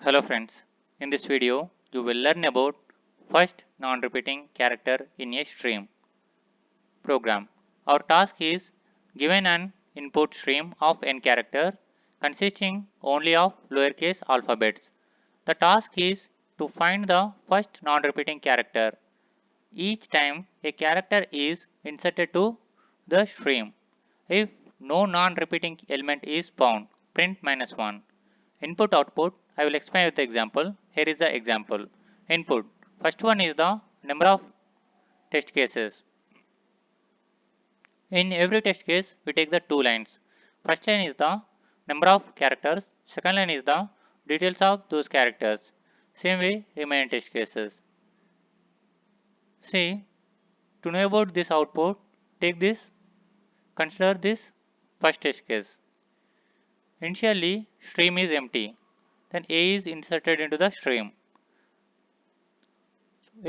Hello friends, in this video you will learn about first non-repeating character in a stream program. Our task is given an input stream of n character consisting only of lowercase alphabets. The task is to find the first non-repeating character each time a character is inserted to the stream. If no non-repeating element is found, print -1. Input output, I will explain with the example. Here is the example. Input. First one is the number of test cases. In every test case, we take the two lines. First line is the number of characters. Second line is the details of those characters. Same way, remaining test cases. See, to know about this output, take this, consider this first test case. Initially, stream is empty. Then A is inserted into the stream.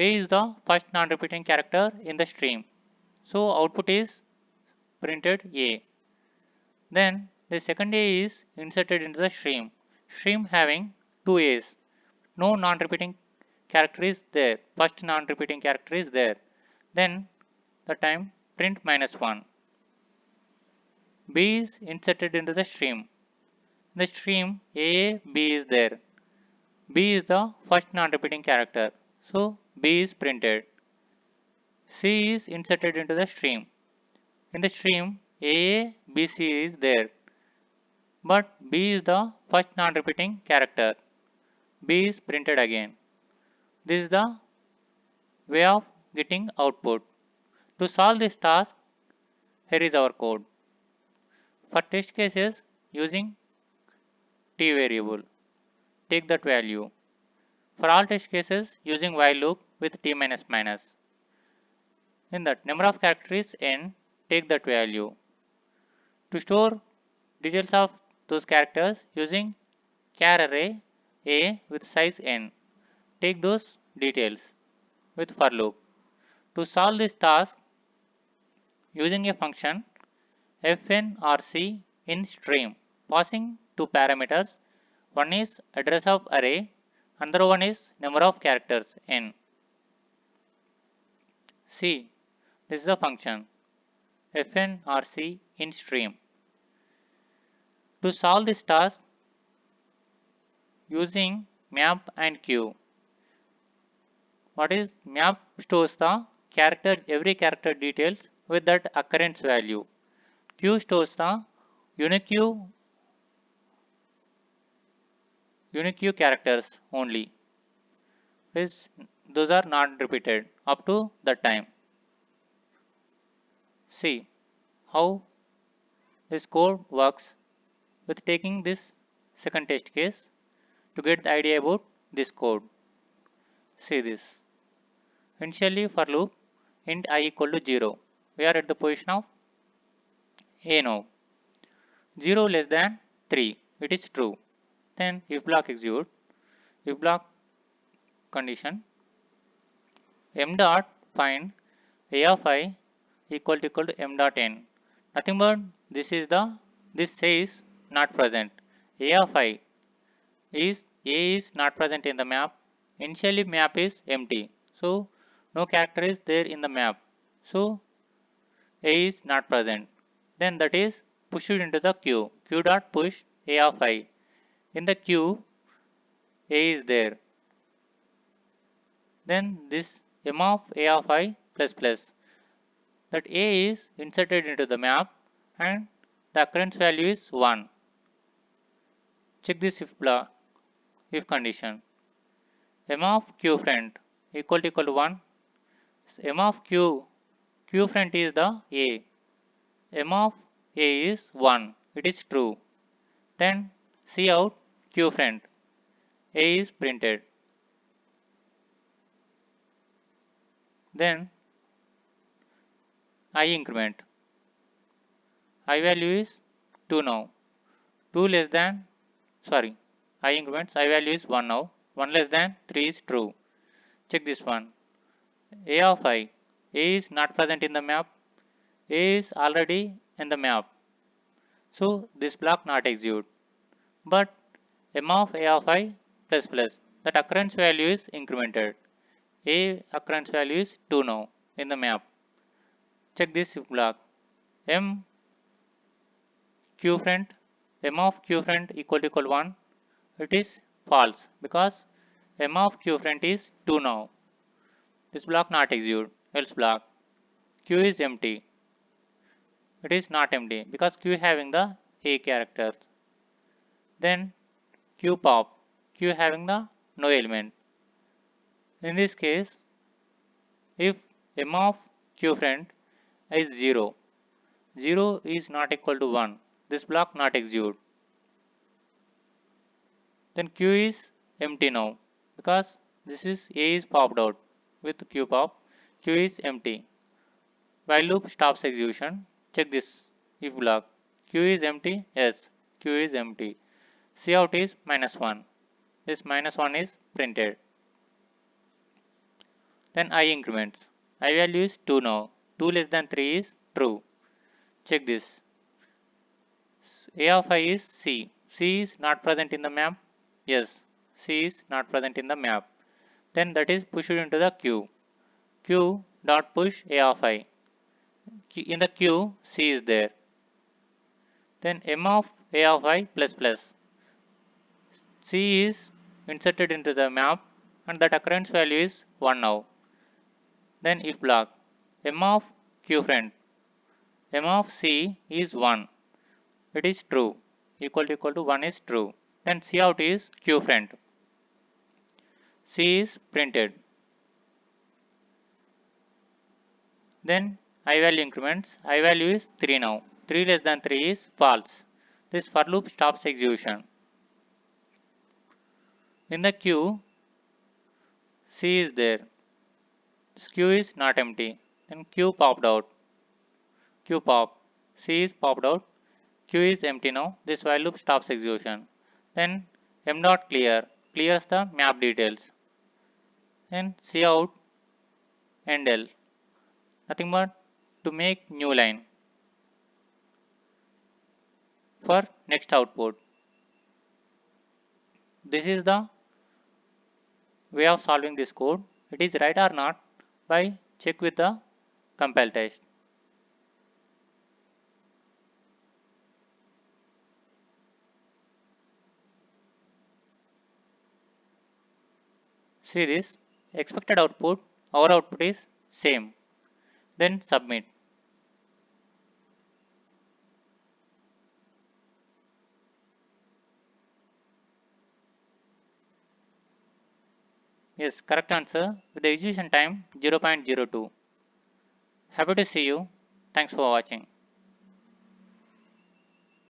A is the first non-repeating character in the stream. So output is printed A. Then the second A is inserted into the stream. Stream having two A's. No non-repeating character is there. First non-repeating character is there. Then the time print -1. B is inserted into the stream. In the stream A, B is there. B is the first non-repeating character. So B is printed. C is inserted into the stream. In the stream A, B, C is there. But B is the first non-repeating character. B is printed again. This is the way of getting output. To solve this task, here is our code. For test cases using t variable, take that value. For all test cases using while loop with t minus minus. In that number of characters n, take that value. To store details of those characters using char array A with size n, take those details with for loop. To solve this task using a function fnrc in stream passing two parameters, one is address of array, another one is number of characters n. See, this is the function fnrc in stream. To solve this task using map and queue. What is map stores the every character details with that occurrence value. Queue stores the unique characters only. Those are not repeated up to that time. See how this code works with taking this second test case to get the idea about this code. See this. Initially for loop int I equal to 0. We are at the position of A now. 0 less than 3. It is true. Then if block execute, if block condition m dot find a of I equal to m dot n. Nothing but this says not present. A of I is A is not present in the map. Initially map is empty. So no character is there in the map. So A is not present. Then that is pushed into the queue. Q dot push A of I. In the queue A is there. Then this m of A of I plus plus. That A is inserted into the map and the occurrence value is 1. Check this if condition. M of Q friend equal to 1. M of Q friend is the A. M of A is 1. It is true. Then see out Q friend. A is printed. Then I increment. I value is 2 now. 2 less than, sorry, I increments I value is 1 now. 1 less than 3 is true. Check this one. A of I. A is not present in the map. A is already in the map. So this block not execute. But m of A of I plus plus. That occurrence value is incremented. A occurrence value is 2 now in the map. Check this if block. M q friend, m of q friend equal 1. It is false because m of q friend is 2 now. This block not execute. Else block. Q is empty. It is not empty because Q having the A characters. Then Q pop. Q having the no element. In this case, if m of Q friend is 0, 0 is not equal to 1. This block not execute. Then Q is empty now because this is A is popped out with Q pop. Q is empty. While loop stops execution. Check this if block. Q is empty. Yes, Q is empty. Cout is -1. This -1 is printed. Then I increments. I value is 2 now. 2 less than 3 is true. Check this. A of I is C. C is not present in the map. Yes, C is not present in the map. Then that is pushed into the queue. Q dot push A of I. In the queue, C is there. Then M of A of I plus plus. C is inserted into the map and that occurrence value is 1 now. Then if block m of q friend, m of c is 1. It is true. Equal to 1 is true. Then cout is q friend. C is printed. Then I value increments. I value is 3 now. 3 less than 3 is false. This for loop stops execution. In the queue, C is there. This queue is not empty. Then Q popped out. Q pop. C is popped out. Q is empty now. This while loop stops execution. Then m dot clear clears the map details. Then cout end L. Nothing but to make new line for next output. This is the way of solving this code. It is right or not by check with the compile test. See this expected output, our output is same. Then submit. Yes, correct answer with the execution time 0.02. Happy to see you. Thanks for watching.